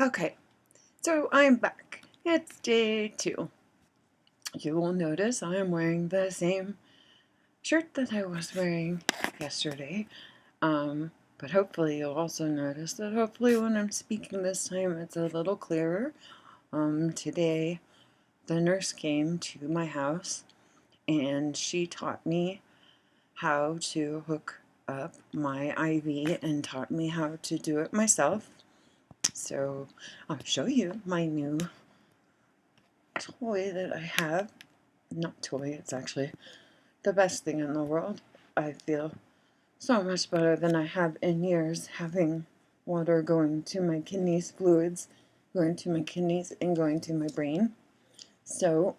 Okay, so I'm back. It's day 2. You will notice I am wearing the same shirt that I was wearing yesterday. But hopefully you'll also notice that hopefully when I'm speaking this time it's a little clearer. Today the nurse came to my house and she taught me how to hook up my IV and taught me how to do it myself. So I'll show you my new toy that I have. Not toy, it's actually the best thing in the world. I feel so much better than I have in years, having water going to my kidneys, fluids going to my kidneys and going to my brain. So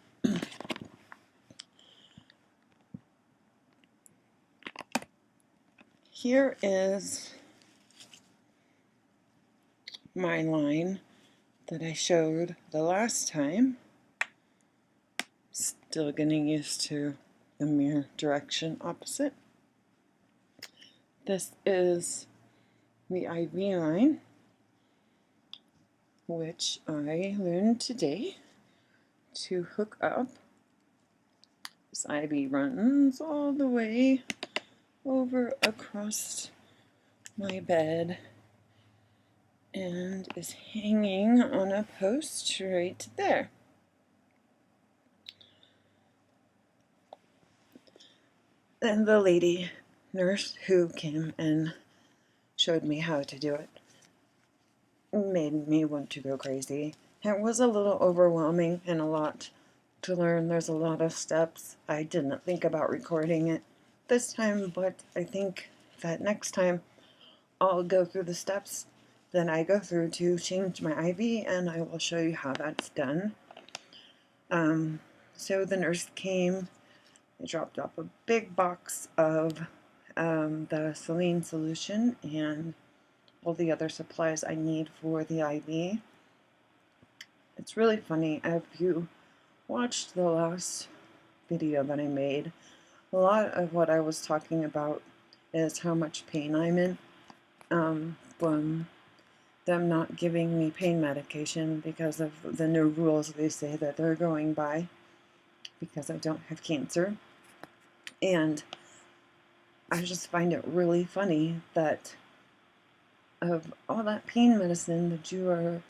here is my line that I showed the last time. Still getting used to the mirror direction opposite. This is the IV line, which I learned today to hook up. This IV runs all the way over across my bed and is hanging on a post right there. And the lady nurse who came and showed me how to do it made me want to go crazy. It was a little overwhelming and a lot to learn. There's a lot of steps. I didn't think about recording it this time, but I think that next time I'll go through the steps that I go through to change my IV, and I will show you how that's done. So the nurse came. They dropped off a big box of the saline solution and all the other supplies I need for the IV. It's really funny. If you watched the last video that I made, a lot of what I was talking about is how much pain I'm in from them not giving me pain medication because of the new rules they say that they're going by because I don't have cancer. And I just find it really funny that of all that pain medicine that you are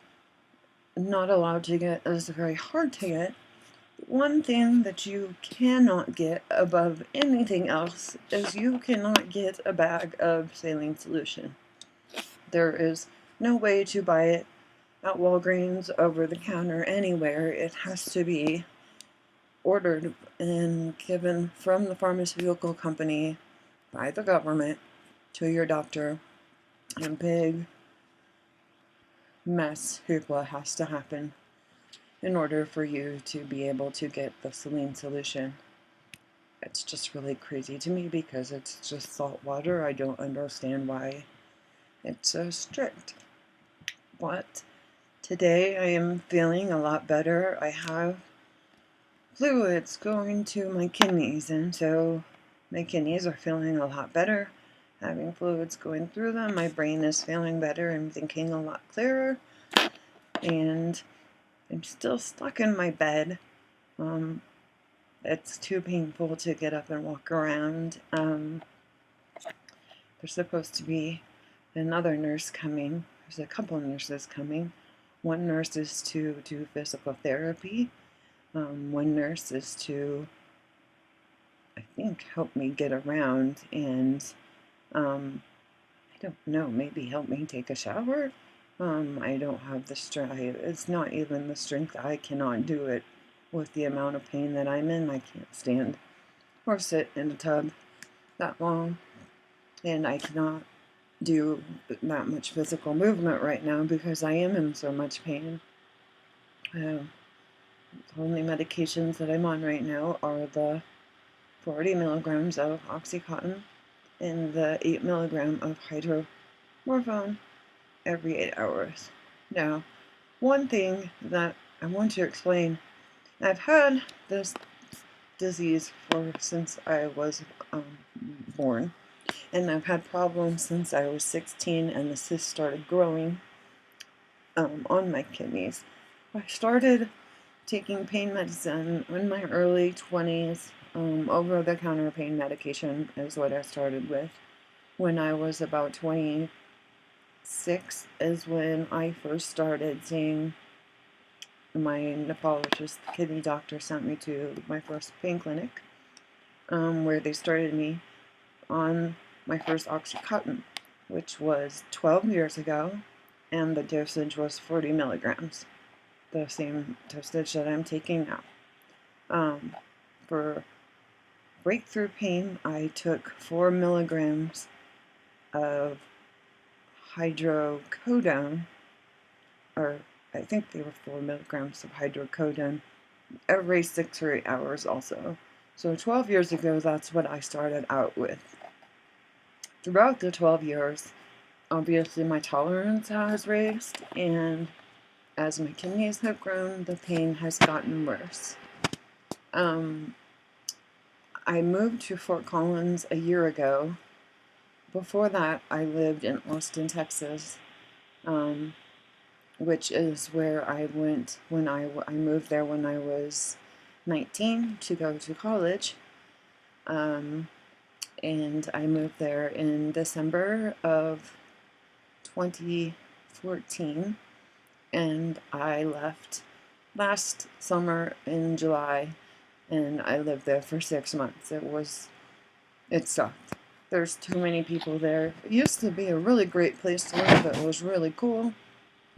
not allowed to get, is very hard to get, one thing that you cannot get above anything else is you cannot get a bag of saline solution. There is no way to buy it at Walgreens, over the counter, anywhere. It has to be ordered and given from the pharmaceutical company by the government to your doctor. And a big mess hoopla has to happen in order for you to be able to get the saline solution. It's just really crazy to me because it's just salt water. I don't understand why it's so strict. But today I am feeling a lot better. I have fluids going to my kidneys, and so my kidneys are feeling a lot better. Having fluids going through them, my brain is feeling better. I'm thinking a lot clearer, and I'm still stuck in my bed. It's too painful to get up and walk around. There's supposed to be another nurse coming. There's a couple of nurses coming. One nurse is to do physical therapy. One nurse is to, I think, help me get around and, I don't know, maybe help me take a shower. I don't have the strength. It's not even the strength. I cannot do it with the amount of pain that I'm in. I can't stand or sit in a tub that long, and I cannot do that much physical movement right now because I am in so much pain. The only medications that I'm on right now are the 40 milligrams of Oxycontin and the 8 milligram of hydromorphone every 8 hours. Now, one thing that I want to explain, I've had this disease since I was born, and I've had problems since I was 16 and the cyst started growing. on my kidneys. I started taking pain medicine in my early 20s. Over-the-counter pain medication is what I started with. When I was about 26 is when I first started seeing my nephrologist. The kidney doctor sent me to my first pain clinic, where they started me on my first Oxycontin, which was 12 years ago, and the dosage was 40 milligrams, the same dosage that I'm taking now. For breakthrough pain, I took 4 milligrams of hydrocodone, or I think they were 4 milligrams of hydrocodone every 6 or 8 hours also. So 12 years ago, that's what I started out with. Throughout the 12 years, obviously my tolerance has raised, and as my kidneys have grown, the pain has gotten worse. I moved to Fort Collins a year ago. Before that, I lived in Austin, Texas, which is where I went when I moved there when I was 19 to go to college. And I moved there in December of 2014, and I left last summer in July, and I lived there for 6 months. It sucked. There's too many people there. It used to be a really great place to live. It was really cool.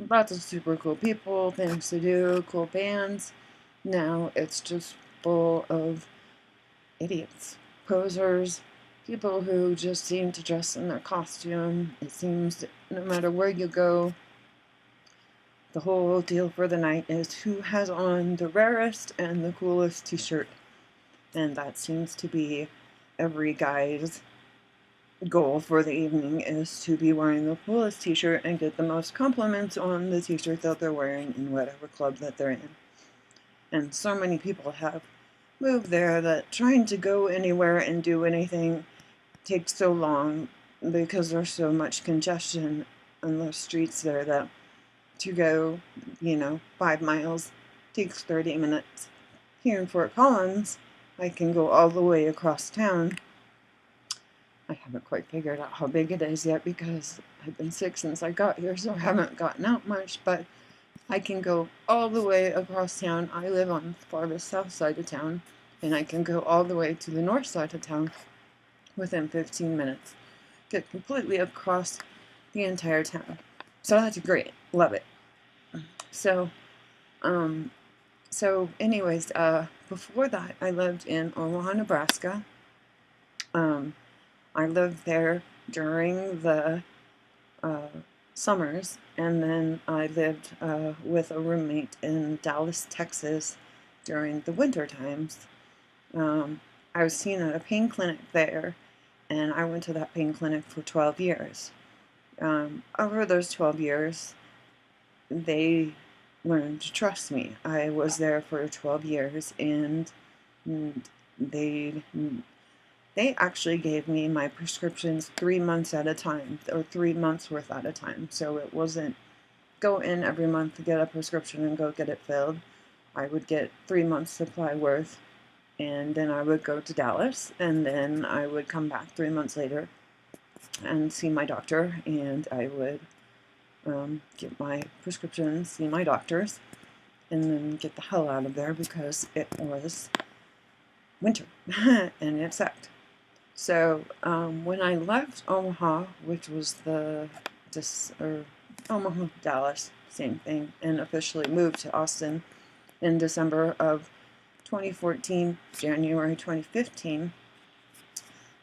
Lots of super cool people, things to do, cool bands. Now it's just full of idiots, posers, people who just seem to dress in their costume. It seems that no matter where you go, the whole deal for the night is who has on the rarest and the coolest t-shirt. And that seems to be every guy's goal for the evening, is to be wearing the coolest t-shirt and get the most compliments on the t-shirt that they're wearing in whatever club that they're in. And so many people have moved there that trying to go anywhere and do anything takes so long because there's so much congestion on the streets there that to go, 5 miles takes 30 minutes. Here in Fort Collins, I can go all the way across town. I haven't quite figured out how big it is yet because I've been sick since I got here, so I haven't gotten out much, but I can go all the way across town. I live on the farthest south side of town, and I can go all the way to the north side of town within 15 minutes. Get completely across the entire town. So that's great. Love it. So anyways, before that, I lived in Omaha, Nebraska. I lived there during the summers, and then I lived with a roommate in Dallas, Texas during the winter times. I was seen at a pain clinic there, and I went to that pain clinic for 12 years. Over those 12 years, they learned to trust me. I was there for 12 years, and they actually gave me my prescriptions 3 months at a time, or 3 months worth at a time. So it wasn't go in every month to get a prescription and go get it filled. I would get 3 months supply worth, and then I would go to Dallas, and then I would come back 3 months later and see my doctor, and I would get my prescriptions, see my doctors, and then get the hell out of there because it was winter and it sucked. So when I left Omaha, which was Omaha, Dallas, same thing, and officially moved to Austin in December of 2014, January 2015,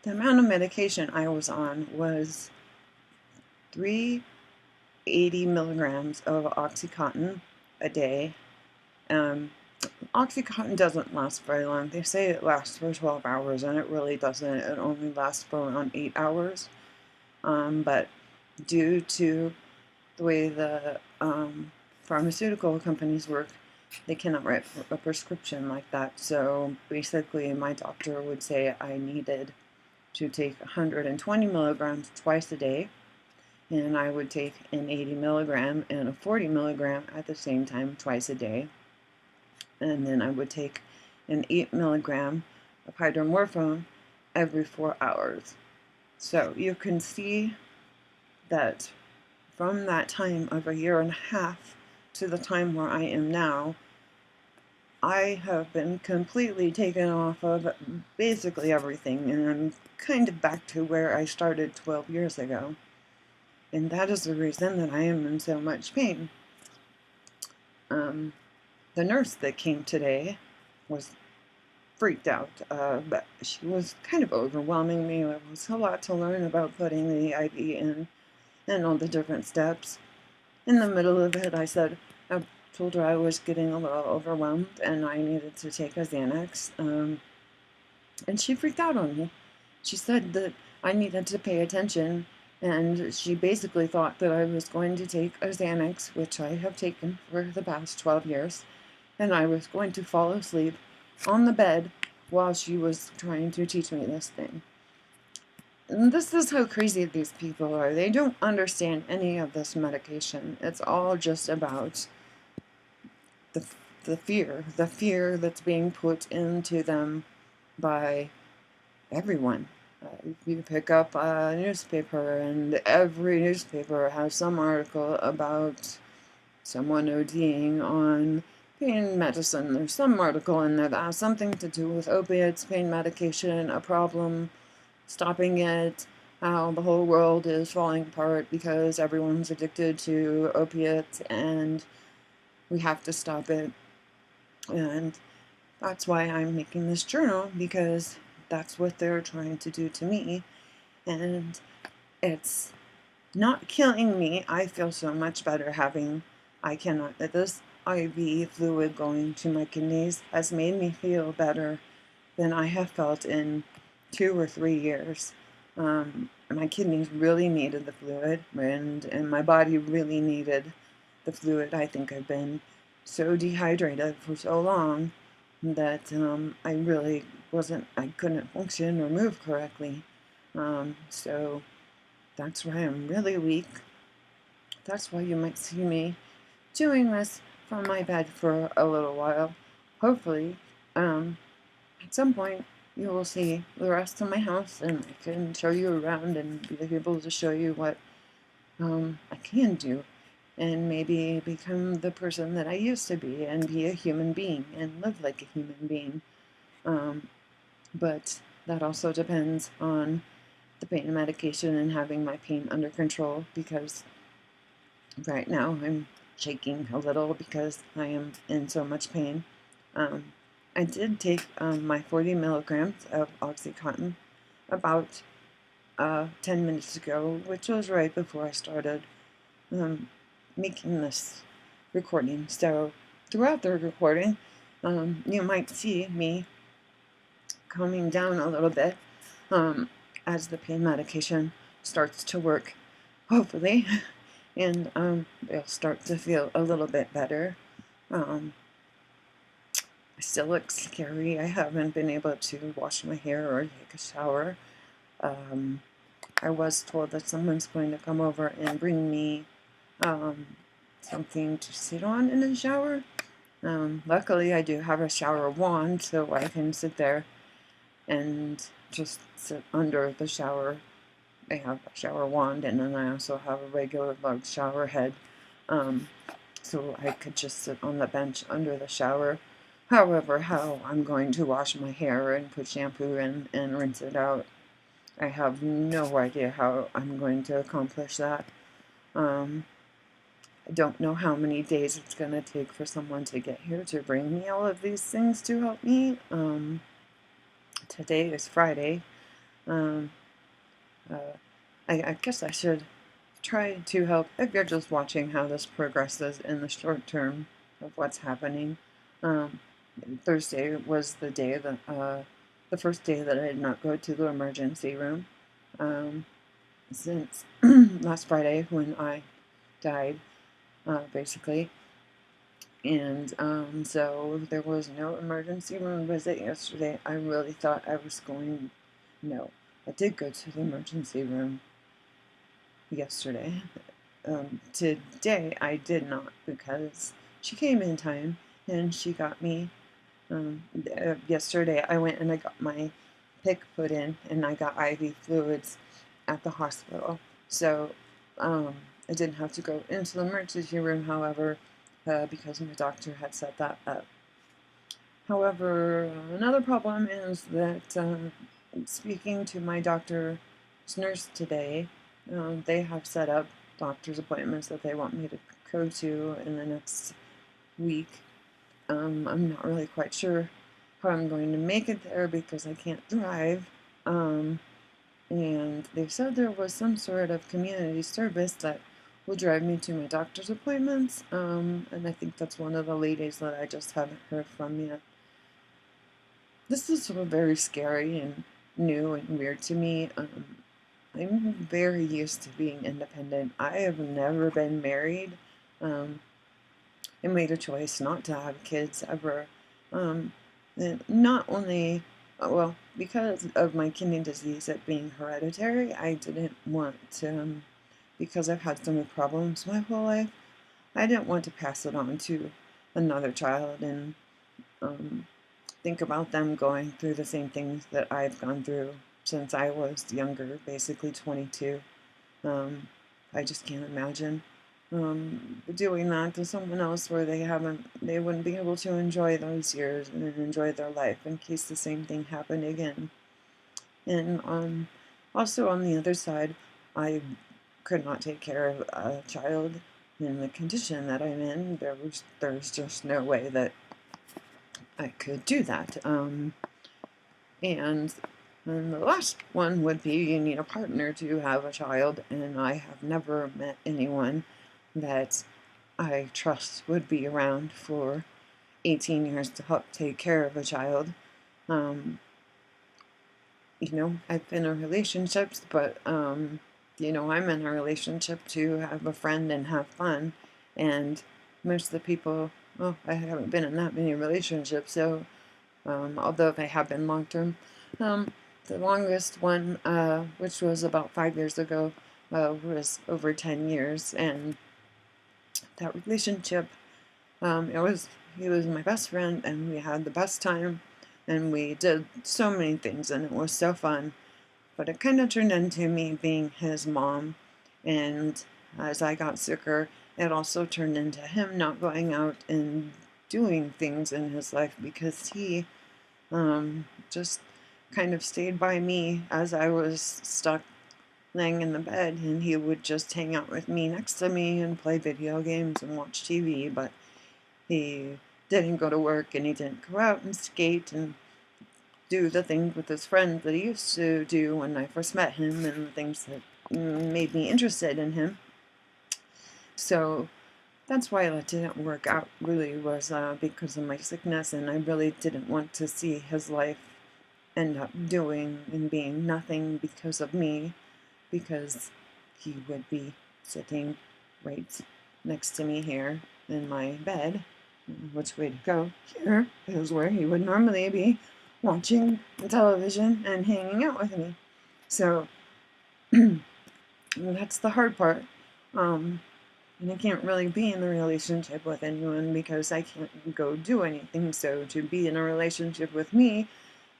the amount of medication I was on was 380 milligrams of Oxycontin a day. Oxycontin doesn't last very long. They say it lasts for 12 hours, and it really doesn't. It only lasts for around 8 hours. But due to the way the pharmaceutical companies work, they cannot write a prescription like that. So basically, my doctor would say I needed to take 120 milligrams twice a day, and I would take an 80 milligram and a 40 milligram at the same time twice a day. And then I would take an 8 milligram of hydromorphone every 4 hours. So you can see that from that time of a year and a half to the time where I am now, I have been completely taken off of basically everything, and I'm kind of back to where I started 12 years ago. And that is the reason that I am in so much pain. The nurse that came today was freaked out, but she was kind of overwhelming me. It was a lot to learn about putting the IV in and all the different steps. In the middle of it, I told her I was getting a little overwhelmed and I needed to take a Xanax, and she freaked out on me. She said that I needed to pay attention, and she basically thought that I was going to take a Xanax, which I have taken for the past 12 years, and I was going to fall asleep on the bed while she was trying to teach me this thing. And this is how crazy these people are. They don't understand any of this medication. It's all just about the fear that's being put into them by everyone. You pick up a newspaper, and every newspaper has some article about someone ODing on pain medicine. There's some article in there that has something to do with opiates, pain medication, a problem, stopping it, how the whole world is falling apart because everyone's addicted to opiates and we have to stop it. And that's why I'm making this journal, because that's what they're trying to do to me. And it's not killing me. I feel so much better having, this IV fluid going to my kidneys has made me feel better than I have felt in 2 or 3 years. My kidneys really needed the fluid, and my body really needed the fluid. I think I've been so dehydrated for so long that I couldn't function or move correctly. So that's why I'm really weak. That's why you might see me doing this from my bed for a little while. Hopefully, at some point, you will see the rest of my house, and I can show you around and be able to show you what I can do, and maybe become the person that I used to be and be a human being and live like a human being. But that also depends on the pain medication and having my pain under control, because right now I'm shaking a little because I am in so much pain. I did take my 40 milligrams of Oxycontin about 10 minutes ago, which was right before I started making this recording. So throughout the recording, you might see me calming down a little bit as the pain medication starts to work, hopefully, and they'll start to feel a little bit better. I still look scary. I haven't been able to wash my hair or take a shower. I was told that someone's going to come over and bring me something to sit on in the shower. Luckily, I do have a shower wand, so I can sit there and just sit under the shower. I have a shower wand, and then I also have a regular large shower head, so I could just sit on the bench under the shower. However, how I'm going to wash my hair and put shampoo in and rinse it out, I have no idea how I'm going to accomplish that. I don't know how many days it's going to take for someone to get here to bring me all of these things to help me. Today is Friday. I guess I should try to help, if you're just watching, how this progresses in the short term of what's happening. Thursday was the day that, the first day that I did not go to the emergency room, since last Friday when I died, basically. And so there was no emergency room visit yesterday. I really thought I was going, no, I did go to the emergency room. yesterday. Today I did not, because she came in time and she got me. Yesterday I went and I got my pick put in and I got IV fluids at the hospital. So I didn't have to go into the emergency room, however, because my doctor had set that up. However, another problem is that speaking to my doctor's nurse today, they have set up doctor's appointments that they want me to go to in the next week. I'm not really quite sure how I'm going to make it there because I can't drive. And they said there was some sort of community service that will drive me to my doctor's appointments. And I think that's one of the ladies that I just haven't heard from yet. This is sort of very scary and new and weird to me. I'm very used to being independent. I have never been married. I made a choice not to have kids ever. And not only, well, because of my kidney disease, it being hereditary, I didn't want to, because I've had so many problems my whole life, I didn't want to pass it on to another child and think about them going through the same things that I've gone through since I was younger, basically 22. I just can't imagine doing that to someone else where they wouldn't be able to enjoy those years and enjoy their life in case the same thing happened again. And also on the other side, I could not take care of a child in the condition that I'm in. There's just no way that I could do that. And the last one would be you need a partner to have a child, and I have never met anyone that I trust would be around for 18 years to help take care of a child. I've been in relationships, but, I'm in a relationship to have a friend and have fun, and most of the people, well, I haven't been in that many relationships, so, although they have been long-term, the longest one, which was about 5 years ago, was over 10 years, and that relationship, he was my best friend, and we had the best time, and we did so many things, and it was so fun, but it kind of turned into me being his mom, and as I got sicker, it also turned into him not going out and doing things in his life because he just kind of stayed by me as I was stuck laying in the bed, and he would just hang out with me next to me and play video games and watch TV, but he didn't go to work and he didn't go out and skate and do the things with his friends that he used to do when I first met him and the things that made me interested in him. So that's why that didn't work out, really, was because of my sickness, and I really didn't want to see his life end up doing and being nothing because of me, because he would be sitting right next to me here in my bed. Which way to go? Here is where he would normally be watching television and hanging out with me. So that's the hard part. And I can't really be in a relationship with anyone because I can't go do anything. So to be in a relationship with me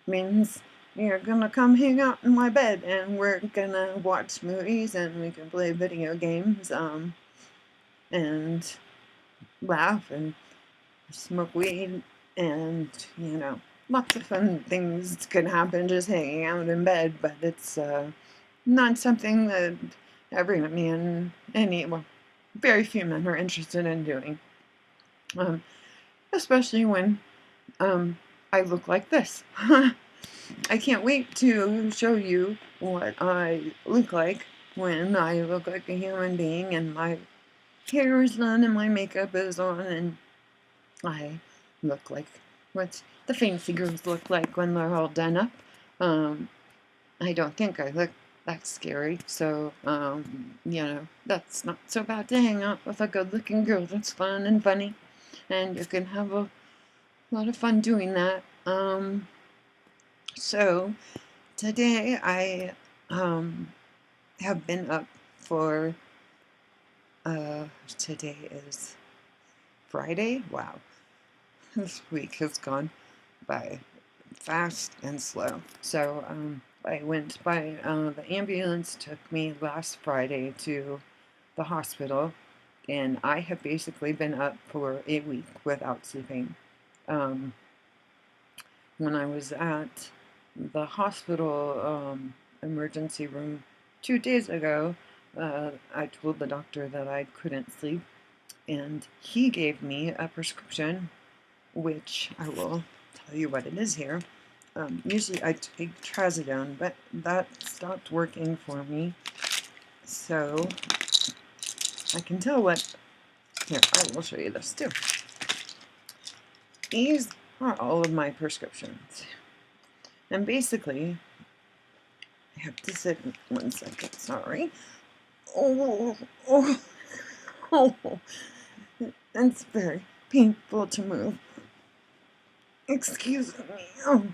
means you're gonna come hang out in my bed and we're gonna watch movies and we can play video games and laugh and smoke weed and lots of fun things can happen just hanging out in bed, but it's not something that every man, very few men are interested in doing, especially when I look like this. I can't wait to show you what I look like when I look like a human being and my hair is done and my makeup is on and I look like what the fancy girls look like when they're all done up. I don't think I look that scary, so, that's not so bad to hang out with a good-looking girl that's fun and funny, and you can have a lot of fun doing that. So, today I have been up for, today is Friday. Wow, this week has gone by fast and slow. So I went by, the ambulance took me last Friday to the hospital, and I have basically been up for a week without sleeping. Um, when I was at the hospital emergency room 2 days ago, I told the doctor that I couldn't sleep, and he gave me a prescription, which I will tell you what it is here. Usually I take trazodone, but that stopped working for me. So I can tell what, here, I will show you this too. These are all of my prescriptions. And basically, I have to sit 1 second, sorry. Oh, oh, oh, it's very painful to move. Excuse me. Oh,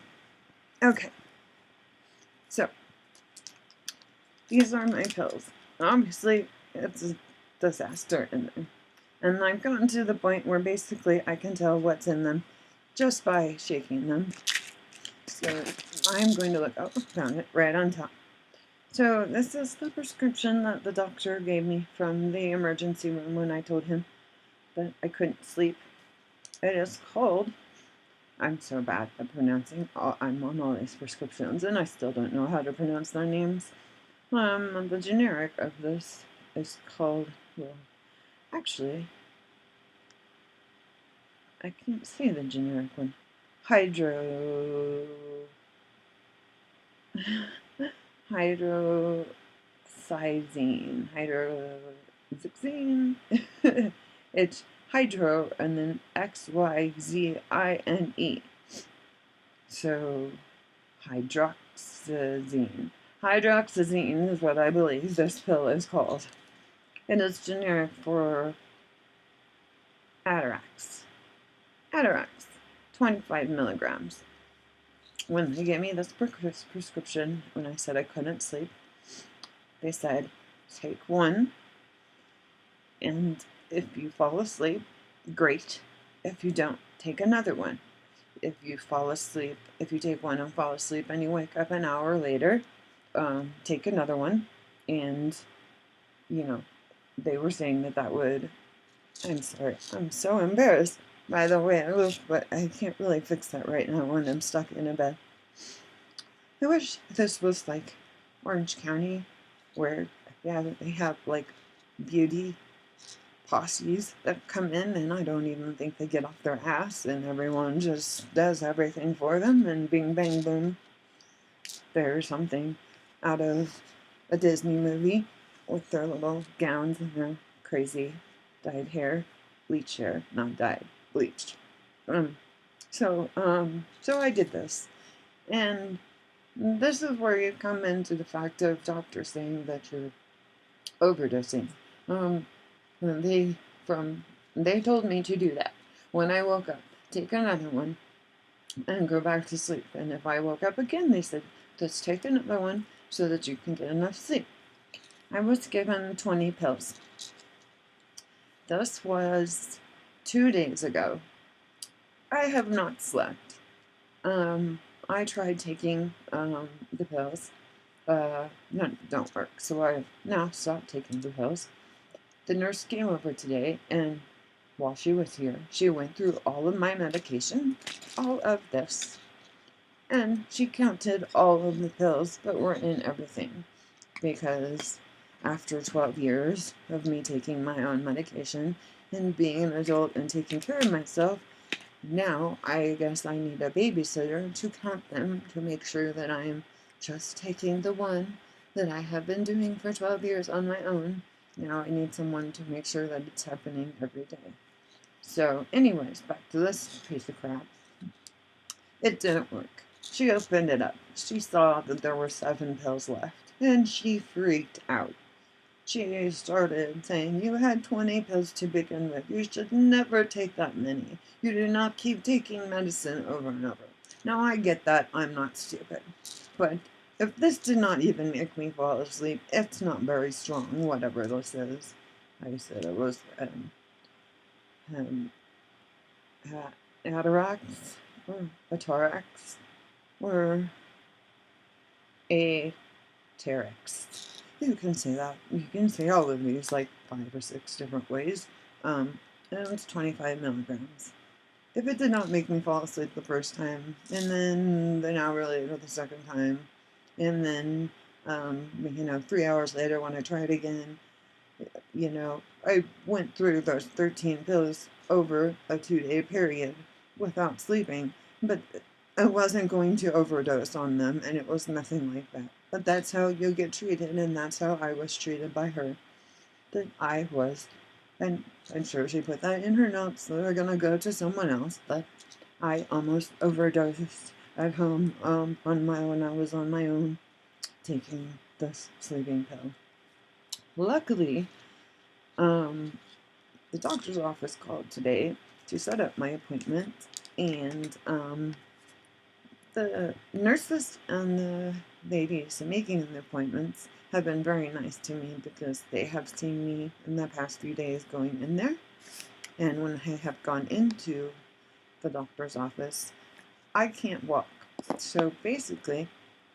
okay. So, these are my pills. Obviously, it's a disaster in there. And I've gotten to the point where basically I can tell what's in them just by shaking them. So I'm going to look, oh, found it right on top. So this is the prescription that the doctor gave me from the emergency room when I told him that I couldn't sleep. It is called, I'm so bad at pronouncing, I'm on all these prescriptions and I still don't know how to pronounce their names. The generic of this is called, well, actually, I can't say the generic one. Hydroxyzine. It's hydro and then Xyzine. So, hydroxyzine. Hydroxyzine is what I believe this pill is called. And it's generic for Atarax. 25 milligrams. When they gave me this prescription, when I said I couldn't sleep, they said, take one, and if you fall asleep, great. If you don't, take another one. If you fall asleep, if you take one and fall asleep and you wake up an hour later, take another one. And, they were saying that would, I'm sorry, I'm so embarrassed by the way I look, but I can't really fix that right now when I'm stuck in a bed. I wish this was like Orange County, where they have like beauty posses that come in, and I don't even think they get off their ass, and everyone just does everything for them, and bing bang boom, there's something out of a Disney movie with their little gowns and their crazy dyed hair, bleached hair, not dyed, bleached. So I did this, and this is where you come into the fact of doctors saying that you're overdosing. They told me to do that. When I woke up, take another one and go back to sleep. And if I woke up again, they said, just take another one so that you can get enough sleep. I was given 20 pills. This was 2 days ago. I have not slept. I tried taking the pills. None don't work, so I've now stopped taking the pills. The nurse came over today, and while she was here, she went through all of my medication, all of this, and she counted all of the pills that were in everything, because after 12 years of me taking my own medication and being an adult and taking care of myself, now I guess I need a babysitter to count them to make sure that I'm just taking the one that I have been doing for 12 years on my own. Now I need someone to make sure that it's happening every day. So anyways, back to this piece of crap. It didn't work. She opened it up. She saw that there were 7 pills left, and she freaked out. She started saying, you had 20 pills to begin with. You should never take that many. You do not keep taking medicine over and over. Now, I get that. I'm not stupid. But If this did not even make me fall asleep, it's not very strong, whatever this is. I said it was um, atarax, or atarax, or a Terex. You can say that. You can say all of these like 5 or 6 different ways. And it's 25 milligrams. If it did not make me fall asleep the first time, and then an hour later the second time, and then 3 hours later when I tried again, I went through those 13 pills over a 2-day period without sleeping, but I wasn't going to overdose on them, and it was nothing like that. But that's how you get treated, and that's how I was treated by her. That I was, and I'm sure she put that in her notes that are gonna go to someone else, but I almost overdosed at home when I was on my own taking this sleeping pill. Luckily, the doctor's office called today to set up my appointment, and the nurses and the ladies making the appointments have been very nice to me because they have seen me in the past few days going in there. And when I have gone into the doctor's office, I can't walk. So basically,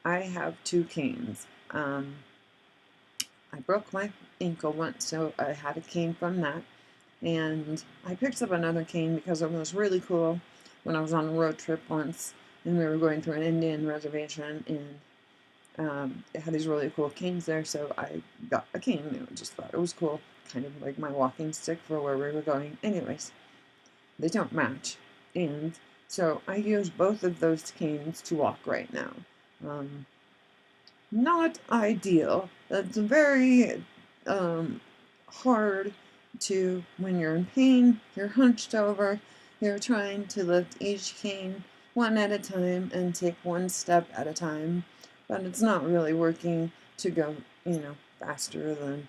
I have 2 canes. I broke my ankle once, so I had a cane from that. And I picked up another cane because it was really cool when I was on a road trip once and we were going through an Indian reservation, and it had these really cool canes there, so I got a cane and just thought it was cool, kind of like my walking stick for where we were going. Anyways, they don't match, and so I use both of those canes to walk right now. Not ideal. It's very hard to, when you're in pain, you're hunched over, you're trying to lift each cane one at a time and take one step at a time, but it's not really working to go, faster than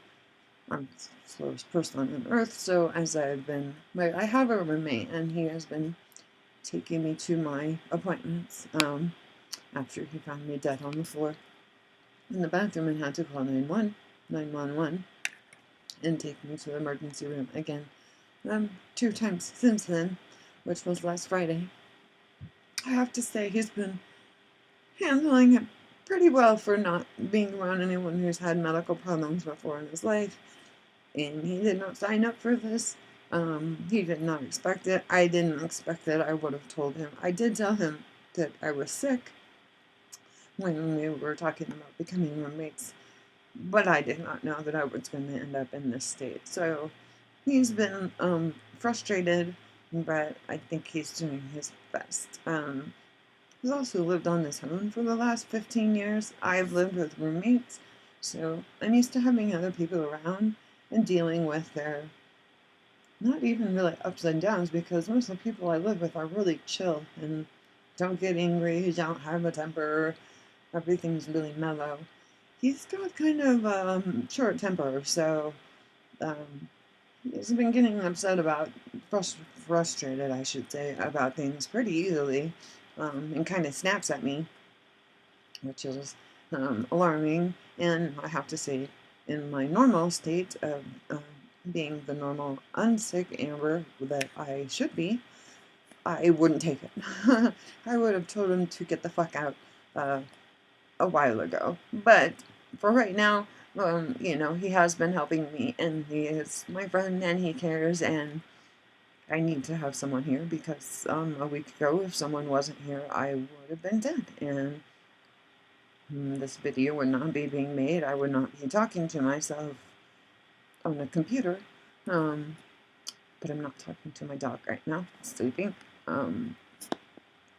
I'm the slowest person on earth. So I have a roommate, and he has been taking me to my appointments after he found me dead on the floor in the bathroom and had to call 911 and take me to the emergency room again 2 times since then, which was last Friday. I have to say he's been handling it pretty well for not being around anyone who's had medical problems before in his life, and he did not sign up for this. He did not expect it. I didn't expect it. I would have told him. I did tell him that I was sick when we were talking about becoming roommates, but I did not know that I was going to end up in this state. So he's been frustrated, but I think he's doing his best. He's also lived on his own for the last 15 years. I've lived with roommates, so I'm used to having other people around and dealing with their not even really ups and downs, because most of the people I live with are really chill and don't get angry, don't have a temper, everything's really mellow. He's got kind of short temper, so he's been getting upset about, frustrated, I should say, about things pretty easily, and kind of snaps at me, which is alarming. And I have to say, in my normal state of being the normal unsick Amber that I should be, I wouldn't take it. I would have told him to get the fuck out a while ago. But for right now, he has been helping me, and he is my friend, and he cares, and I need to have someone here because a week ago, if someone wasn't here, I would have been dead, and this video would not be being made. I would not be talking to myself on a computer, but I'm not talking to my dog right now, sleeping.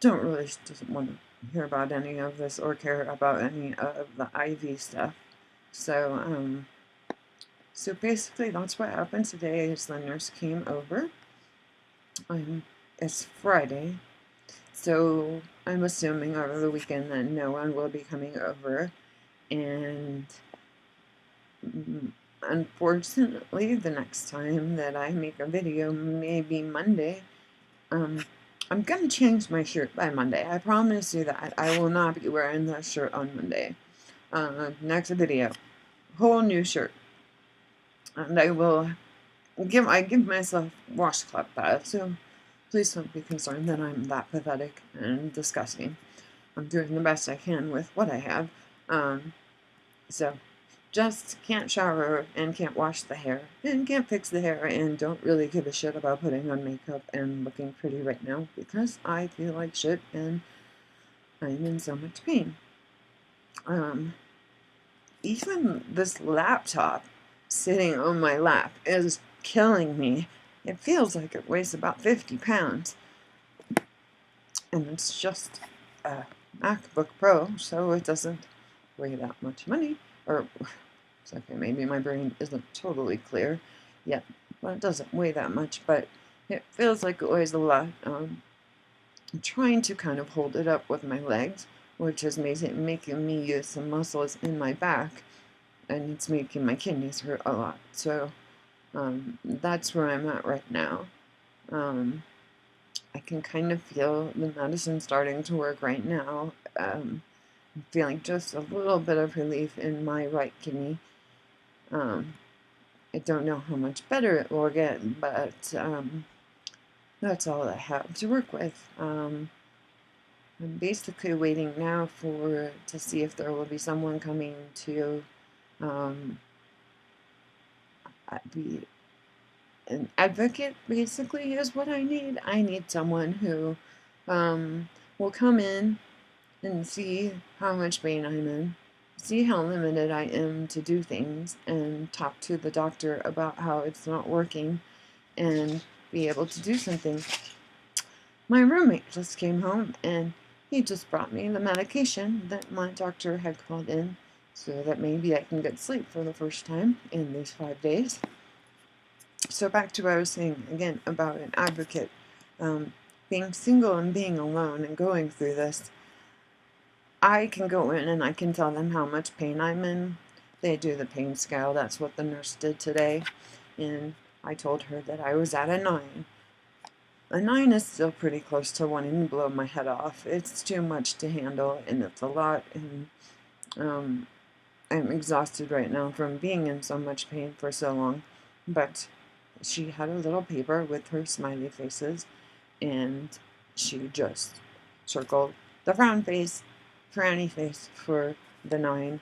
Doesn't want to hear about any of this or care about any of the IV stuff. So basically that's what happened today. Is the nurse came over. It's Friday, so I'm assuming over the weekend that no one will be coming over, and unfortunately the next time that I make a video, maybe Monday, I'm gonna change my shirt by Monday. I promise you that I will not be wearing that shirt on Monday. next video. Whole new shirt. And I give myself washcloth baths, so please don't be concerned that I'm that pathetic and disgusting. I'm doing the best I can with what I have. So just can't shower and can't wash the hair and can't fix the hair and don't really give a shit about putting on makeup and looking pretty right now because I feel like shit and I'm in so much pain. Even this laptop sitting on my lap is killing me. It feels like it weighs about 50 pounds. And it's just a MacBook Pro, so it doesn't weigh that much money. Or, it's okay, maybe my brain isn't totally clear yet, but it doesn't weigh that much, but it feels like it weighs a lot. I'm trying to kind of hold it up with my legs, which is making me use some muscles in my back, and it's making my kidneys hurt a lot. So that's where I'm at right now. I can kind of feel the medicine starting to work right now. I'm feeling just a little bit of relief in my right kidney. I don't know how much better it will get, but that's all I have to work with. I'm basically waiting now to see if there will be someone coming to be an advocate, basically, is what I need. I need someone who will come in and see how much pain I'm in, see how limited I am to do things, and talk to the doctor about how it's not working, and be able to do something. My roommate just came home, and he just brought me the medication that my doctor had called in so that maybe I can get sleep for the first time in these 5 days. So back to what I was saying again about an advocate. Being single and being alone and going through this, I can go in and I can tell them how much pain I'm in. They do the pain scale. That's what the nurse did today. And I told her that I was at a 9. A 9 is still pretty close to wanting to blow my head off. It's too much to handle, and it's a lot. And I'm exhausted right now from being in so much pain for so long. But she had a little paper with her smiley faces, and she just circled the frown face, frowny face for the 9.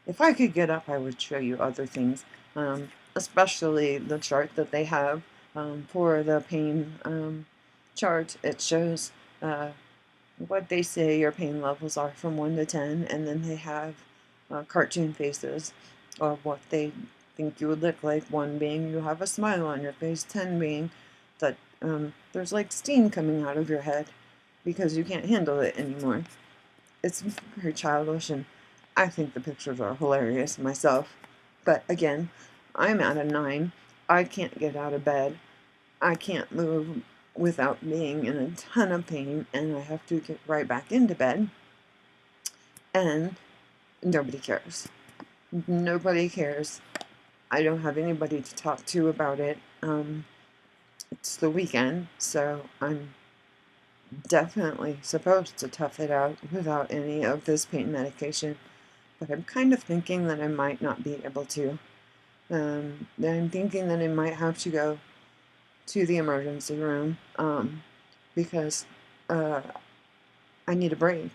If I could get up, I would show you other things, especially the chart that they have for the pain chart. It shows what they say your pain levels are from 1 to 10, and then they have cartoon faces of what they think you would look like. 1 being you have a smile on your face, 10 being that there's like steam coming out of your head because you can't handle it anymore. It's very childish, and I think the pictures are hilarious myself. But again, I'm at a 9. I can't get out of bed. I can't move without being in a ton of pain, and I have to get right back into bed. And nobody cares. Nobody cares. I don't have anybody to talk to about it. It's the weekend, so I'm definitely supposed to tough it out without any of this pain medication. But I'm kind of thinking that I might not be able to. I'm thinking that I might have to go to the emergency room because I need a break.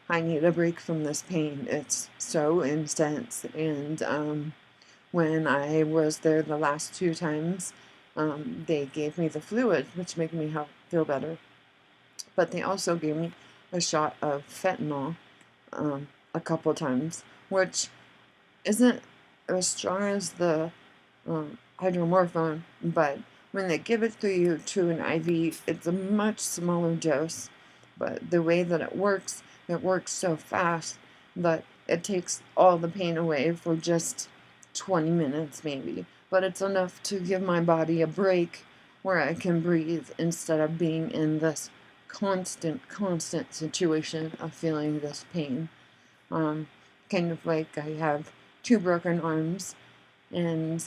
I need a break from this pain. It's so intense. And when I was there the last 2 times, they gave me the fluid, which made me feel better. But they also gave me a shot of fentanyl a couple times, which isn't as strong as the hydromorphone, but when they give it to you to an IV, it's a much smaller dose. But the way that it works so fast that it takes all the pain away for just 20 minutes maybe. But it's enough to give my body a break where I can breathe instead of being in this constant situation of feeling this pain. Kind of like I have 2 broken arms, and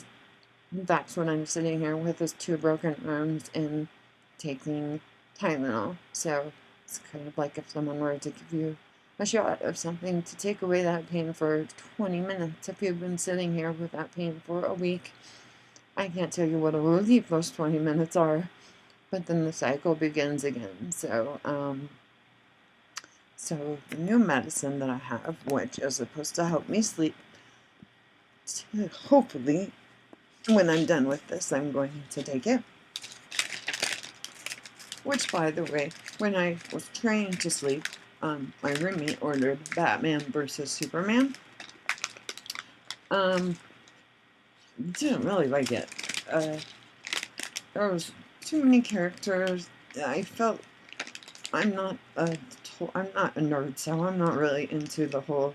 that's when I'm sitting here with his 2 broken arms and taking Tylenol. So it's kind of like if someone were to give you a shot of something to take away that pain for 20 minutes. If you've been sitting here with that pain for a week, I can't tell you what a relief those 20 minutes are, but then the cycle begins again. So the new medicine that I have, which is supposed to help me sleep, hopefully, when I'm done with this, I'm going to take it. Which, by the way, when I was trying to sleep, my roommate ordered Batman versus Superman. Didn't really like it. There was too many characters. I felt I'm not a nerd, so I'm not really into the whole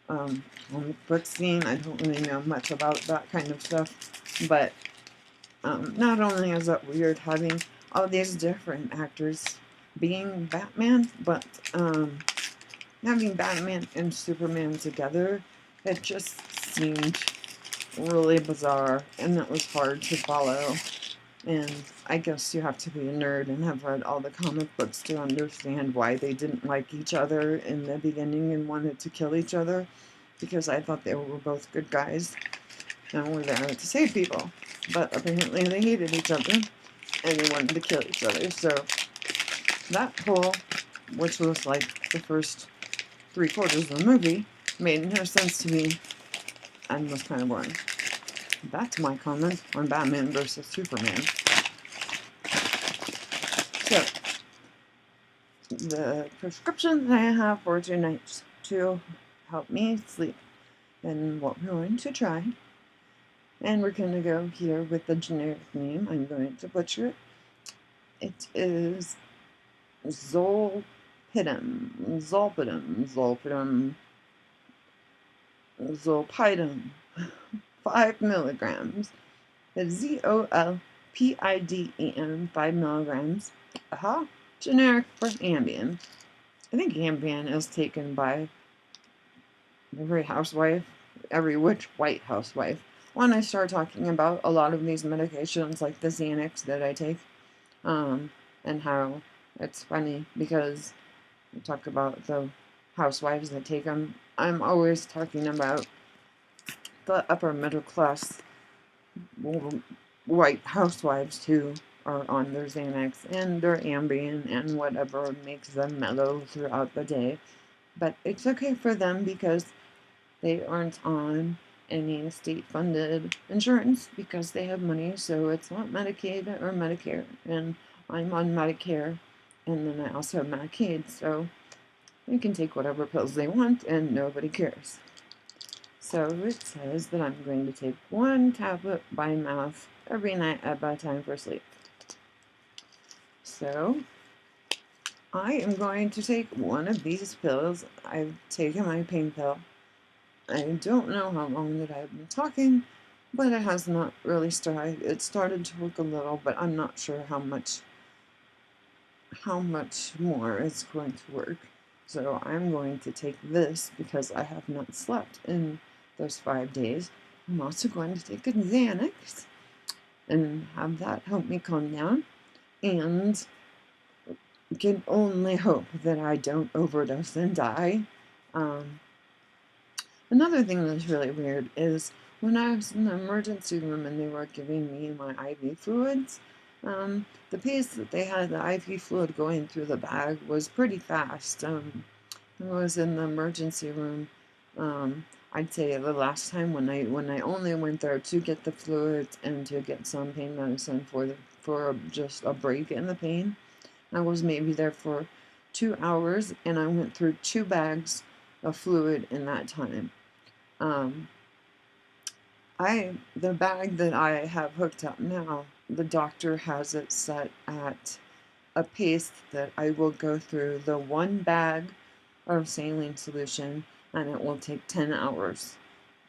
comic book scene. I don't really know much about that kind of stuff. But not only is it weird having all these different actors being Batman, but having Batman and Superman together, it just seemed really bizarre, and it was hard to follow. And I guess you have to be a nerd and have read all the comic books to understand why they didn't like each other in the beginning and wanted to kill each other, because I thought they were both good guys and were there to save people. But apparently they hated each other and they wanted to kill each other. So that whole, which was like the first 3/4 of the movie, made no sense to me and was kind of boring. That's my comment on Batman versus Superman. So, the prescription that I have for tonight to help me sleep, and what we're going to try, and we're going to go here with the generic name. I'm going to butcher it. It is Zolpidem, 5 milligrams. It's Zolpidem, 5 milligrams. Generic for Ambien. I think Ambien is taken by every which white housewife. When I start talking about a lot of these medications, like the Xanax that I take, and how it's funny because I talk about the housewives that take them. I'm always talking about the upper middle class white housewives who are on their Xanax and their Ambien and whatever makes them mellow throughout the day. But it's okay for them because they aren't on any state-funded insurance because they have money, so it's not Medicaid or Medicare. And I'm on Medicare, and then I also have Medicaid, so they can take whatever pills they want, and nobody cares. So it says that I'm going to take 1 tablet by mouth every night at bedtime for sleep. So I am going to take one of these pills. I've taken my pain pill. I don't know how long that I've been talking, but it has not really started. It started to work a little, but I'm not sure how much more it's going to work. So I'm going to take this because I have not slept in those 5 days. I'm also going to take a Xanax and have that help me calm down, and can only hope that I don't overdose and die. Another thing that's really weird is when I was in the emergency room and they were giving me my IV fluids, the pace that they had the IV fluid going through the bag was pretty fast. I was in the emergency room. I'd say the last time when I only went there to get the fluids and to get some pain medicine for just a break in the pain, I was maybe there for 2 hours, and I went through 2 bags of fluid in that time. The bag that I have hooked up now, the doctor has it set at a pace that I will go through the 1 bag of saline solution, and it will take 10 hours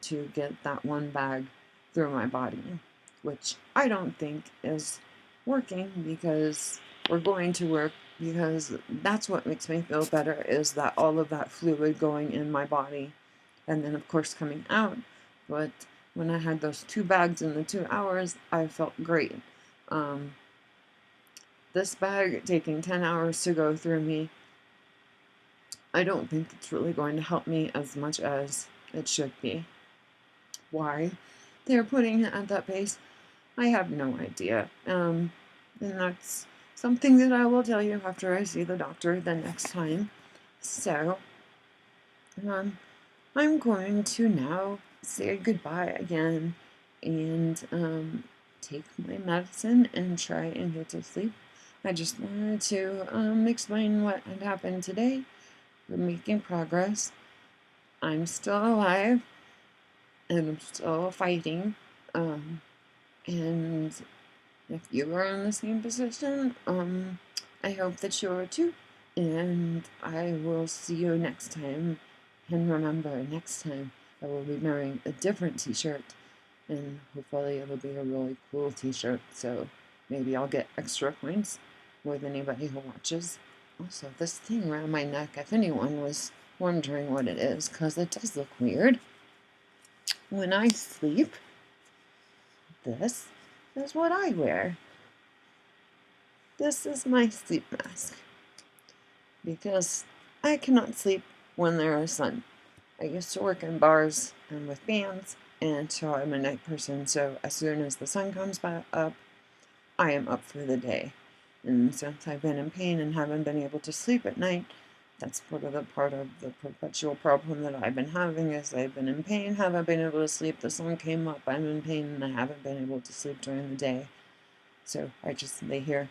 to get that 1 bag through my body, which I don't think is working, because we're going to work, because that's what makes me feel better, is that all of that fluid going in my body and then of course coming out. But when I had those 2 bags in the 2 hours, I felt great. This bag taking 10 hours to go through me, I don't think it's really going to help me as much as it should be. Why they're putting it at that pace, I have no idea. And that's something that I will tell you after I see the doctor the next time. So, I'm going to now say goodbye again and take my medicine and try and get to sleep. I just wanted to explain what had happened today. We're making progress. I'm still alive and I'm still fighting. And if you are in the same position, I hope that you are too. And I will see you next time. And remember, next time I will be wearing a different t-shirt. And hopefully it'll be a really cool t-shirt. So maybe I'll get extra points with anybody who watches. Also, this thing around my neck, if anyone was wondering what it is, because it does look weird. When I sleep, this is what I wear. This is my sleep mask. Because I cannot sleep when there is sun. I used to work in bars and with bands, and so I'm a night person, so as soon as the sun comes back up, I am up for the day. And since I've been in pain and haven't been able to sleep at night, that's part of the perpetual problem that I've been having is I've been in pain, haven't been able to sleep, the sun came up, I'm in pain, and I haven't been able to sleep during the day. So I just lay here,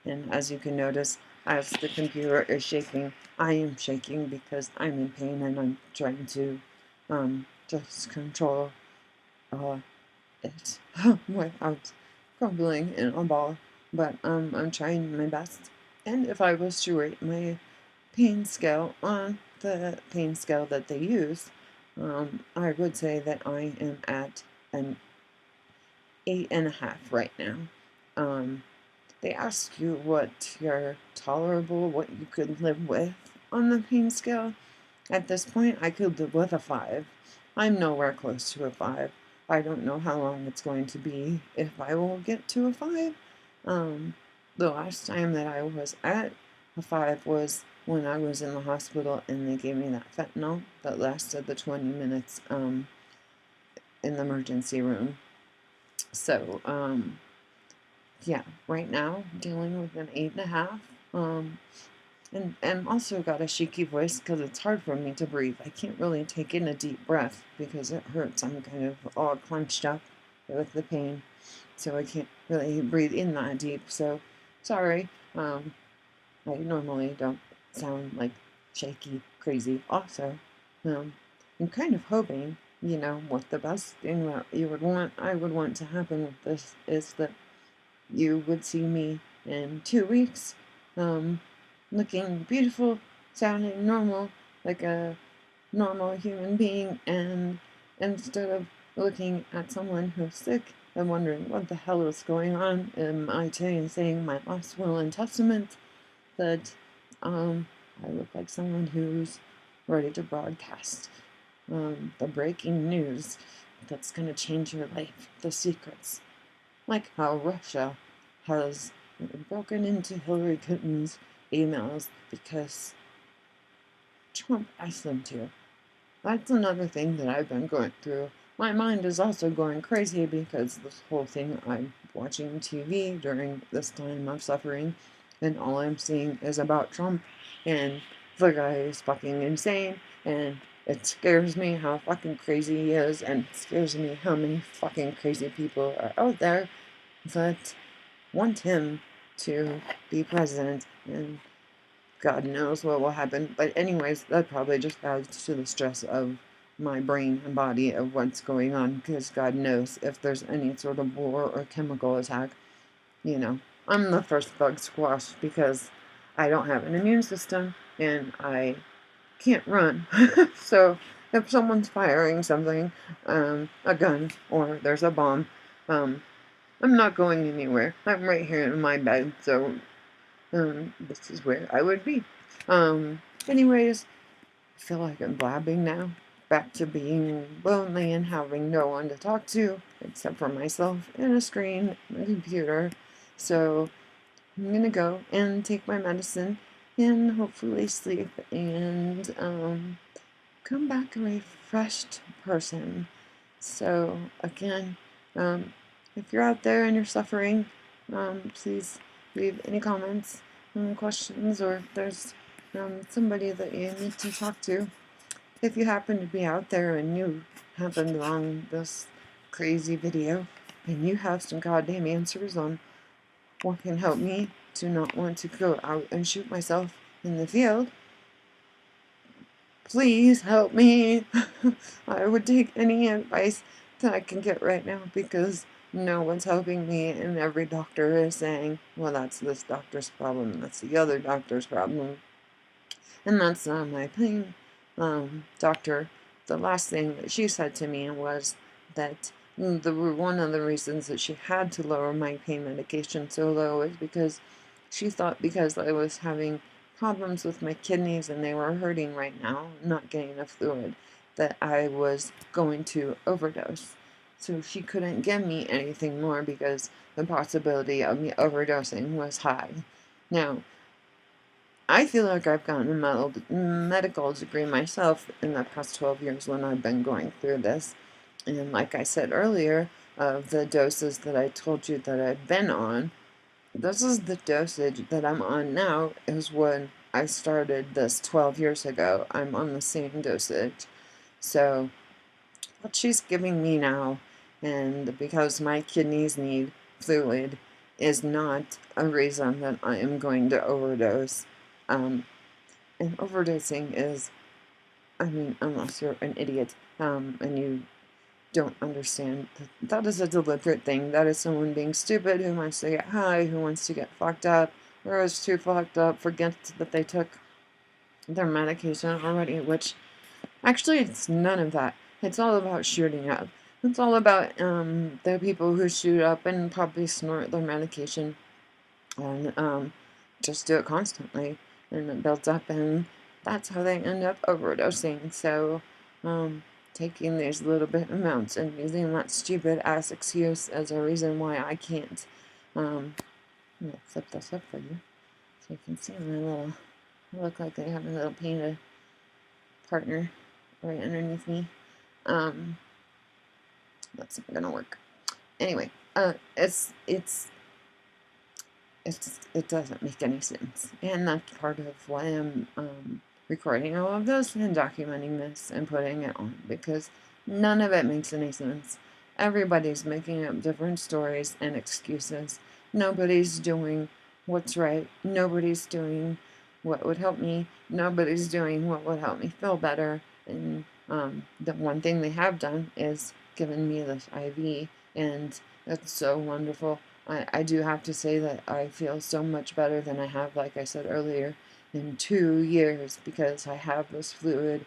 and as you can notice, as the computer is shaking, I am shaking because I'm in pain and I'm trying to just control it without crumbling in a ball. But I'm trying my best. And if I was to rate my pain scale on the pain scale that they use, I would say that I am at an 8.5 right now. They ask you what you're tolerable, what you could live with on the pain scale. At this point, I could live with a 5. I'm nowhere close to a 5. I don't know how long it's going to be if I will get to a 5. The last time that I was at a 5 was when I was in the hospital and they gave me that fentanyl that lasted the 20 minutes in the emergency room. So, yeah, right now dealing with an 8.5. And also got a shaky voice because it's hard for me to breathe. I can't really take in a deep breath because it hurts. I'm kind of all clenched up with the pain, so I can't really breathe in that deep. So sorry. I normally don't sound like shaky, crazy. Also, I'm kind of hoping, what the best thing that I would want to happen with this is that you would see me in 2 weeks, looking beautiful, sounding normal, like a normal human being, and instead of looking at someone who's sick and wondering what the hell is going on, am I saying my last will and testament, that I look like someone who's ready to broadcast the breaking news that's going to change your life, the secrets. Like how Russia has broken into Hillary Clinton's emails because Trump asked them to. That's another thing that I've been going through. My mind is also going crazy because this whole thing I'm watching TV during this time of suffering, and all I'm seeing is about Trump, and the guy is fucking insane, and it scares me how fucking crazy he is, and it scares me how many fucking crazy people are out there that want him to be president, and God knows what will happen. But anyways, that probably just adds to the stress of my brain and body of what's going on, because God knows if there's any sort of war or chemical attack, I'm the first bug squashed because I don't have an immune system and I can't run. So if someone's firing something, a gun, or there's a bomb, I'm not going anywhere. I'm right here in my bed, so this is where I would be. Anyways, I feel like I'm blabbing now. Back to being lonely and having no one to talk to except for myself and a screen and a computer. So I'm gonna go and take my medicine and hopefully sleep and come back a refreshed person. So again, if you're out there and you're suffering, please leave any comments, questions, or if there's somebody that you need to talk to. If you happen to be out there and you happened on this crazy video and you have some goddamn answers on what can help me to not want to go out and shoot myself in the field, please help me. I would take any advice that I can get right now because no one's helping me, and every doctor is saying, well, that's this doctor's problem, that's the other doctor's problem, and that's not my thing. Doctor, the last thing that she said to me was that one of the reasons that she had to lower my pain medication so low is because she thought because I was having problems with my kidneys and they were hurting right now, not getting enough fluid, that I was going to overdose. So she couldn't give me anything more because the possibility of me overdosing was high. Now, I feel like I've gotten a medical degree myself in the past 12 years when I've been going through this. And like I said earlier, of the doses that I told you that I've been on, this is the dosage that I'm on now, is when I started this 12 years ago. I'm on the same dosage. So what she's giving me now, and because my kidneys need fluid, is not a reason that I am going to overdose. And overdosing is, I mean, unless you're an idiot, and you don't understand that is a deliberate thing. That is someone being stupid who wants to get high, who wants to get fucked up, or is too fucked up, forgets that they took their medication already, which actually it's none of that. It's all about shooting up. It's all about the people who shoot up and probably snort their medication and just do it constantly, and it builds up, and that's how they end up overdosing. So taking these little bit amounts and using that stupid ass excuse as a reason why I can't. I'm gonna flip this up for you so you can see my little, I look like I have a little painted partner right underneath me. That's not gonna work. Anyway, it doesn't make any sense, and that's part of why I'm recording all of this and documenting this and putting it on, because none of it makes any sense. Everybody's making up different stories and excuses. Nobody's doing what's right. Nobody's doing what would help me. Nobody's doing what would help me feel better. And the one thing they have done is given me this IV, and that's so wonderful. I do have to say that I feel so much better than I have, like I said earlier, in 2 years, because I have this fluid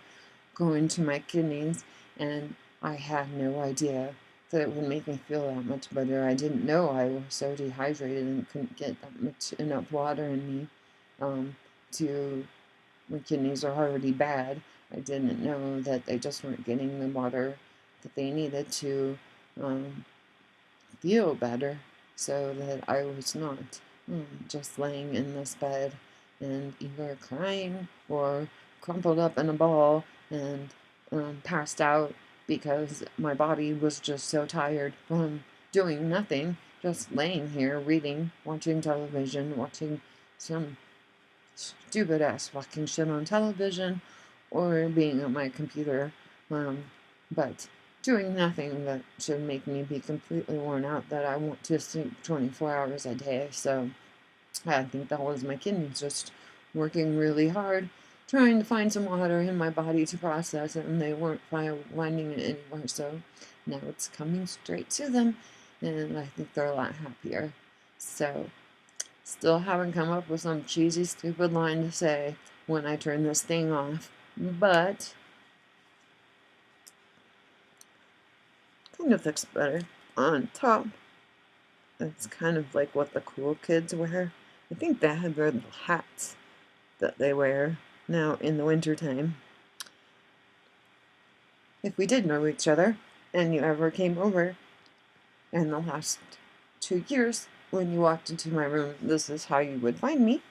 going to my kidneys, and I had no idea that it would make me feel that much better. I didn't know I was so dehydrated and couldn't get that much enough water in me. My kidneys are already bad. I didn't know that they just weren't getting the water that they needed to feel better, so that I was not just laying in this bed and either crying or crumpled up in a ball and passed out because my body was just so tired from doing nothing, just laying here reading, watching television, watching some stupid ass fucking shit on television, or being on my computer, but doing nothing that should make me be completely worn out, that I want to sleep 24 hours a day. So I think that was my kidneys just working really hard, trying to find some water in my body to process it, and they weren't finding it anywhere. So now it's coming straight to them, and I think they're a lot happier. So still haven't come up with some cheesy, stupid line to say when I turn this thing off, but kind of looks better on top. It's kind of like what the cool kids wear. I think they have their little hats that they wear now in the wintertime. If we did know each other, and you ever came over in the last 2 years, when you walked into my room, this is how you would find me.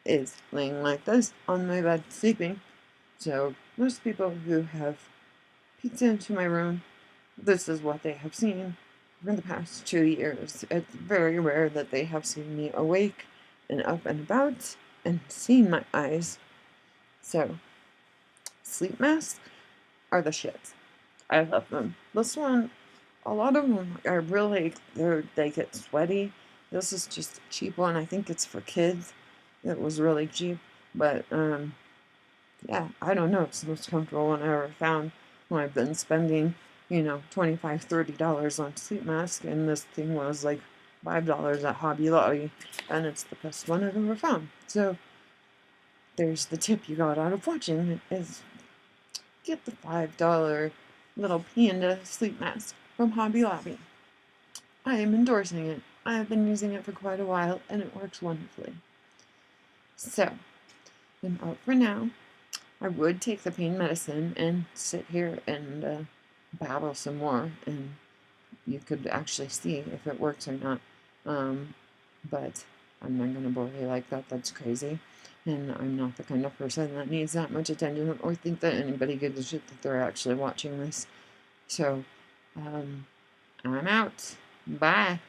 is laying like this on my bed sleeping. So most people who have peeked into my room, this is what they have seen for the past 2 years. It's very rare that they have seen me awake and up and about and seen my eyes. So sleep masks are the shit. I love them. This one, a lot of them are really, they get sweaty. This is just a cheap one. I think it's for kids. It was really cheap. But, yeah, I don't know. It's the most comfortable one I ever found when I've been spending, $25, $30 on sleep mask. And this thing was like $5 at Hobby Lobby. And it's the best one I've ever found. So there's the tip you got out of watching is get the $5 little panda sleep mask from Hobby Lobby. I am endorsing it. I have been using it for quite a while and it works wonderfully. So, I'm out for now. I would take the pain medicine and sit here and babble some more, and you could actually see if it works or not. But I'm not going to bore you like that. That's crazy. And I'm not the kind of person that needs that much attention or think that anybody gives a shit that they're actually watching this. So, I'm out. Bye.